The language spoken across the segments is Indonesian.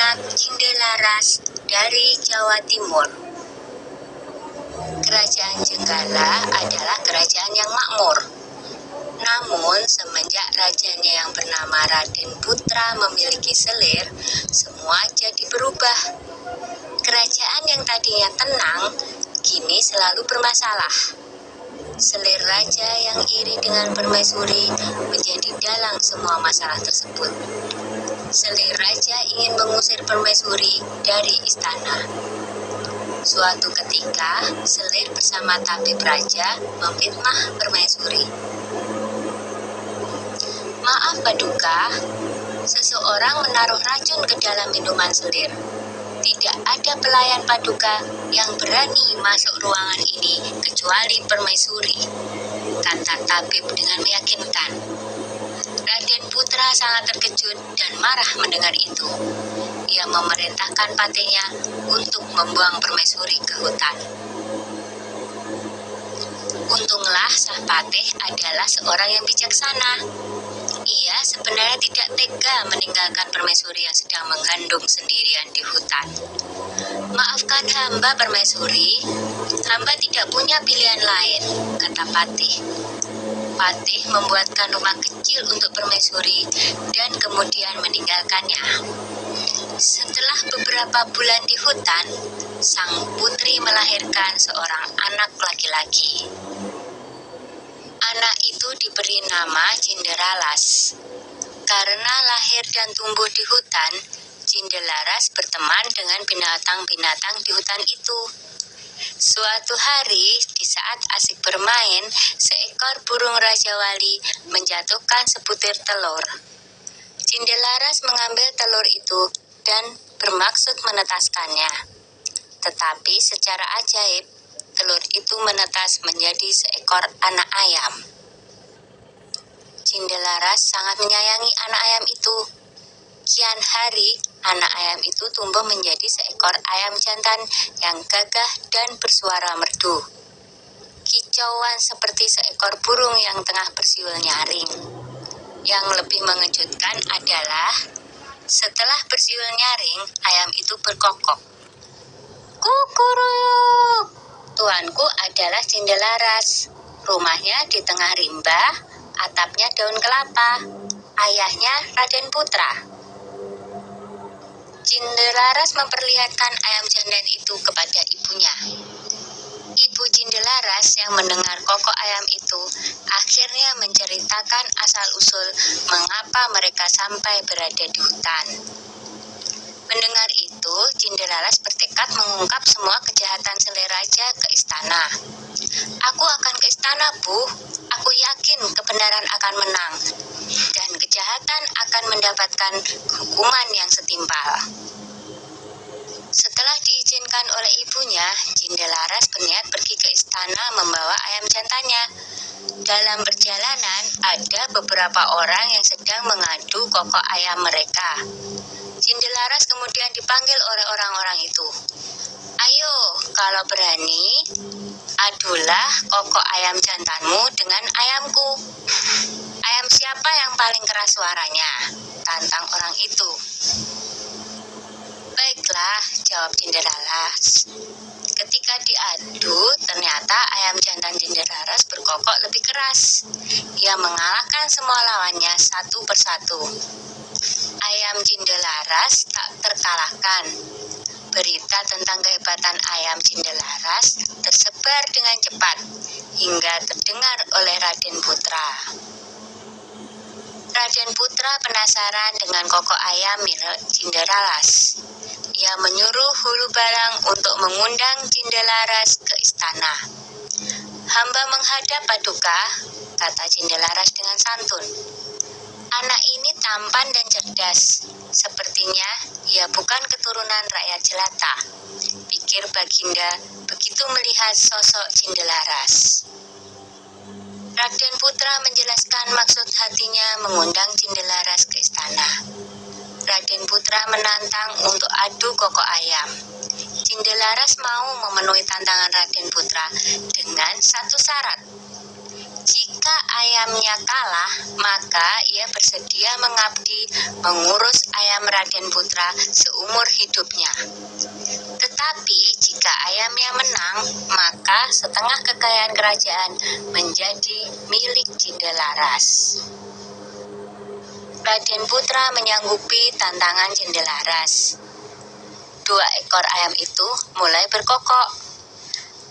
anak Cindelaras dari Jawa Timur. Kerajaan Jenggala adalah kerajaan yang makmur. Namun, semenjak rajanya yang bernama Raden Putra memiliki selir, semua jadi berubah. Kerajaan yang tadinya tenang, kini selalu bermasalah. Selir raja yang iri dengan permaisuri menjadi dalang semua masalah tersebut. Selir raja ingin mengusir permaisuri dari istana. Suatu ketika, selir bersama tabib raja memfitnah permaisuri. Maaf Paduka, seseorang menaruh racun ke dalam minuman selir. Tidak ada pelayan Paduka yang berani masuk ruangan ini kecuali permaisuri, kata tabib dengan meyakinkan. Raden Putra sangat terkejut dan marah mendengar itu. Ia memerintahkan patihnya untuk membuang permaisuri ke hutan. Untunglah sang patih adalah seorang yang bijaksana. Ia sebenarnya tidak tega meninggalkan permaisuri yang sedang mengandung sendirian di hutan. Maafkan hamba permaisuri, hamba tidak punya pilihan lain, kata patih. Patih membuatkan rumah kecil untuk permaisuri dan kemudian meninggalkannya. Setelah beberapa bulan di hutan, sang putri melahirkan seorang anak laki-laki. Anak itu diberi nama Cinderalas. Karena lahir dan tumbuh di hutan, Cinderalas berteman dengan binatang-binatang di hutan itu. Suatu hari, di saat asik bermain, seekor burung Raja Wali menjatuhkan sebutir telur. Cinderalas mengambil telur itu dan bermaksud menetaskannya. Tetapi secara ajaib, telur itu menetas menjadi seekor anak ayam. Cinderalas sangat menyayangi anak ayam itu. Kian hari, anak ayam itu tumbuh menjadi seekor ayam jantan yang gagah dan bersuara merdu. Kicauan seperti seekor burung yang tengah bersiul nyaring. Yang lebih mengejutkan adalah, setelah bersiul nyaring, ayam itu berkokok. Kukuruyuk! Tuanku adalah Cinderalas. Rumahnya di tengah rimba, atapnya daun kelapa. Ayahnya Raden Putra. Cinderalas memperlihatkan ayam jantan itu kepada ibunya. Ibu Cinderalas yang mendengar kokok ayam itu akhirnya menceritakan asal-usul mengapa mereka sampai berada di hutan. Mendengar itu, Cinderalas bertekad mengungkap semua kejahatan selir raja ke istana. Aku akan ke istana, Bu. Aku yakin kebenaran akan menang. Dan kejahatan akan mendapatkan hukuman yang setimpal. Setelah diizinkan oleh ibunya, Cinderalas berniat pergi ke istana membawa ayam jantannya. Dalam perjalanan, ada beberapa orang yang sedang mengadu kokok ayam mereka. Cinderalas kemudian dipanggil oleh orang-orang itu. Ayo, kalau berani, adulah kokok ayam jantanmu dengan ayamku. Ayam siapa yang paling keras suaranya? Tantang orang itu. Baiklah, jawab Cinderalas. Ketika diadu, ternyata ayam jantan Cinderalas berkokok lebih keras. Ia mengalahkan semua lawannya satu persatu. Ayam Cinderalas tak terkalahkan. Berita tentang kehebatan ayam Cinderalas tersebar dengan cepat hingga terdengar oleh Raden Putra. Raden Putra penasaran dengan kokok ayam milik Cinderalas. Ia menyuruh hulu balang untuk mengundang Cinderalas ke istana. Hamba menghadap Paduka, kata Cinderalas dengan santun. Anak ini tampan dan cerdas. Sepertinya ia bukan keturunan rakyat jelata, pikir Baginda begitu melihat sosok Cinderalas. Raden Putra menjelaskan maksud hatinya mengundang Cinderalas ke istana. Raden Putra menantang untuk adu kokok ayam. Cinderalas mau memenuhi tantangan Raden Putra dengan satu syarat. Jika Jika ayamnya kalah, maka ia bersedia mengabdi mengurus ayam Raden Putra seumur hidupnya. Tetapi jika ayamnya menang, maka setengah kekayaan kerajaan menjadi milik Cindelaras. Raden Putra menyanggupi tantangan Cindelaras. 2 ekor ayam itu mulai berkokok.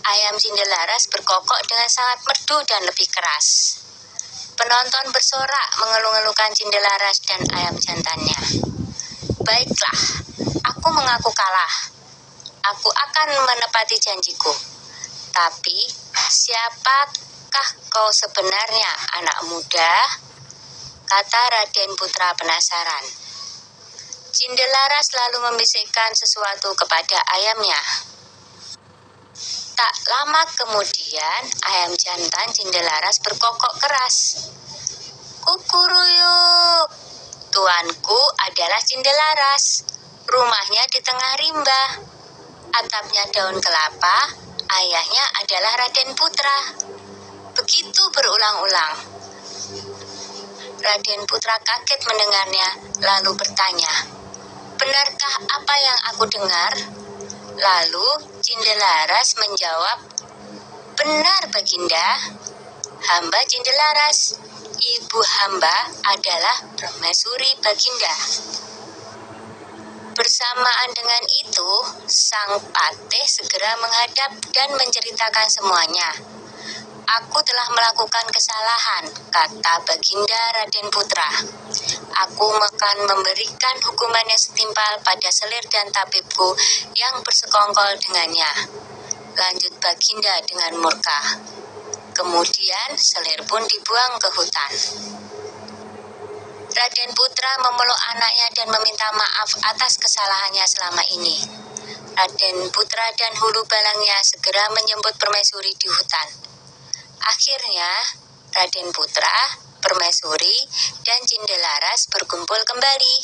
Ayam Cindelaras berkokok dengan sangat merdu dan lebih keras. Penonton bersorak mengeluh-elukan Cindelaras dan ayam jantannya. Baiklah, aku mengaku kalah. Aku akan menepati janjiku. Tapi, siapakah kau sebenarnya, anak muda? Kata Raden Putra penasaran. Cindelaras lalu membisikkan sesuatu kepada ayamnya. Tak lama kemudian, ayam jantan Cindelaras berkokok keras. Kukuruyuk, tuanku adalah Cindelaras. Rumahnya di tengah rimba. Atapnya daun kelapa, ayahnya adalah Raden Putra. Begitu berulang-ulang. Raden Putra kaget mendengarnya, lalu bertanya, "Benarkah apa yang aku dengar?" Lalu Cindelaras menjawab, "Benar, Baginda. Hamba Cindelaras. Ibu hamba adalah Permaisuri Baginda." Bersamaan dengan itu, sang patih segera menghadap dan menceritakan semuanya. "Aku telah melakukan kesalahan," kata Baginda Raden Putra. "Aku akan memberikan hukuman yang setimpal pada selir dan tabibku yang bersekongkol dengannya," lanjut Baginda dengan murka. Kemudian selir pun dibuang ke hutan. Raden Putra memeluk anaknya dan meminta maaf atas kesalahannya selama ini. Raden Putra dan hulu balangnya segera menjemput Permaisuri di hutan. Akhirnya, Raden Putra, Permaisuri, dan Cindelaras berkumpul kembali.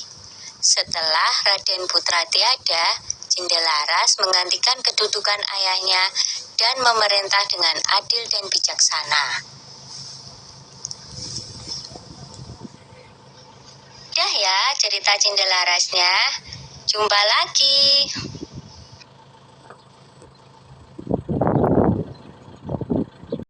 Setelah Raden Putra tiada, Cindelaras menggantikan kedudukan ayahnya dan memerintah dengan adil dan bijaksana. Dah ya cerita Cindelarasnya. Jumpa lagi.